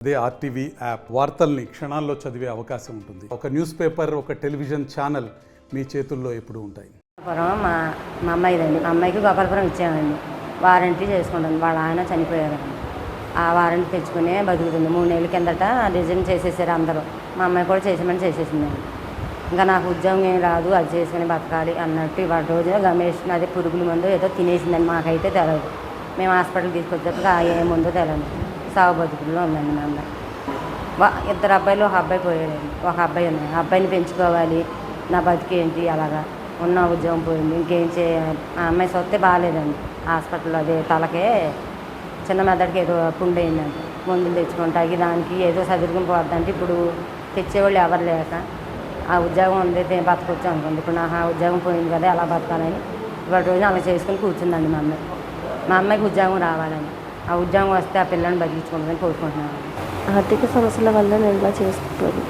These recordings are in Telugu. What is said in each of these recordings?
అదే ఆర్టీవీ యాప్ వార్తల్ని క్షణాల్లో చదివే అవకాశం ఉంటుంది. ఒక న్యూస్ పేపర్, ఒక టెలివిజన్ ఛానల్ మీ చేతుల్లో ఎప్పుడూ ఉంటాయి. మా అమ్మాయిదండి. మా అమ్మాయికి గోపాలపురం ఇచ్చామండి. వారంటీ చేసుకుంటుంది. వాళ్ళ ఆయన చనిపోయారండి. ఆ వారంటీ తెచ్చుకునే బతుకుతుంది. 3 నెలల కిందట రిజైన్ చేసేసారు అందరూ. మా అమ్మాయి కూడా చేసేమని చేసేసిందండి. ఇంకా నాకు ఉద్యోగం ఏం రాదు, అది చేసుకుని బతకాలి అన్నట్టు ఇవాళ రోజు గమేష్ అదే పురుగుల మందు ఏదో తినేసిందండి. మాకైతే తెలియదు. మేము హాస్పిటల్ తీసుకొచ్చేప్పటికి ఏముందో తెలియదు. సాగు బతుకుల్లో ఉందండి మా అమ్మాయి. 2 అబ్బాయిలు, ఒక అబ్బాయి పోయాడండి. ఒక అబ్బాయి ఉంది. ఆ అబ్బాయిని పెంచుకోవాలి, నా బతికేంటి అలాగా. ఉన్న ఉద్యోగం పోయింది, ఇంకేం చేయాలి. ఆ అమ్మాయి సొత్తే బాగాలేదండి. హాస్పిటల్లో అదే తలకే చిన్న మెదడికి ఏదో పుండు అయిందండి. మందులు తెచ్చుకుంటాకి దానికి ఏదో సదురుకుని పోద్దంటే ఇప్పుడు తెచ్చేవాళ్ళు ఎవరు లేక ఆ ఉద్యోగం ఉంది బతకొచ్చు అనుకోండి. ఇప్పుడు నాకు ఆ ఉద్యోగం పోయింది కదా, ఎలా బతకాలని ఇవాళ రోజున అలా చేసుకుని కూర్చుందండి మా అమ్మాయి. మా అమ్మాయికి ఉద్యోగం రావాలని, ఆ ఉద్యోగం వస్తే ఆ పిల్లని బతికించుకుంటుందని కోరుకుంటున్నాను. ఆర్థిక సమస్యల వల్ల నేను ఇలా చేసుకుంటాను.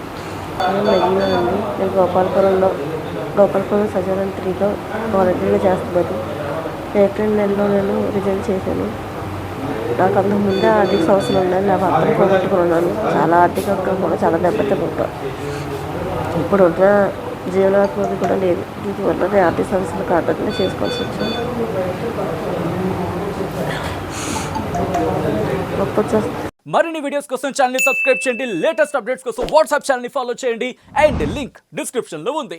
నేను గోపాలపురం సజారన్ 3లో వాలంటీర్గా చేస్తున్నాను. ఏప్రిల్ నెలలో నేను రిజైన్ చేశాను. నాకు అంతకు ముందే ఆర్థిక సమస్యలు ఉన్నాయి. నా భర్తను పోగొట్టుకున్నాను. చాలా ఆర్థికంగా కూడా చాలా దెబ్బతింటాను. ఇప్పుడు ఉన్న జీవనాత్మకత కూడా లేదు. దీనివల్ల నేను ఆర్థిక సమస్యలు కారణంగా చేసుకోవాల్సి వచ్చింది. మరిన్ని వీడియోస్ కోసం ఛానల్ ని సబ్స్క్రైబ్ చేయండి. లేటెస్ట్ అప్డేట్స్ కోసం వాట్సాప్ ఛానల్ ని ఫాలో చేయండి. అండ్ లింక్ డిస్క్రిప్షన్ లో ఉంది.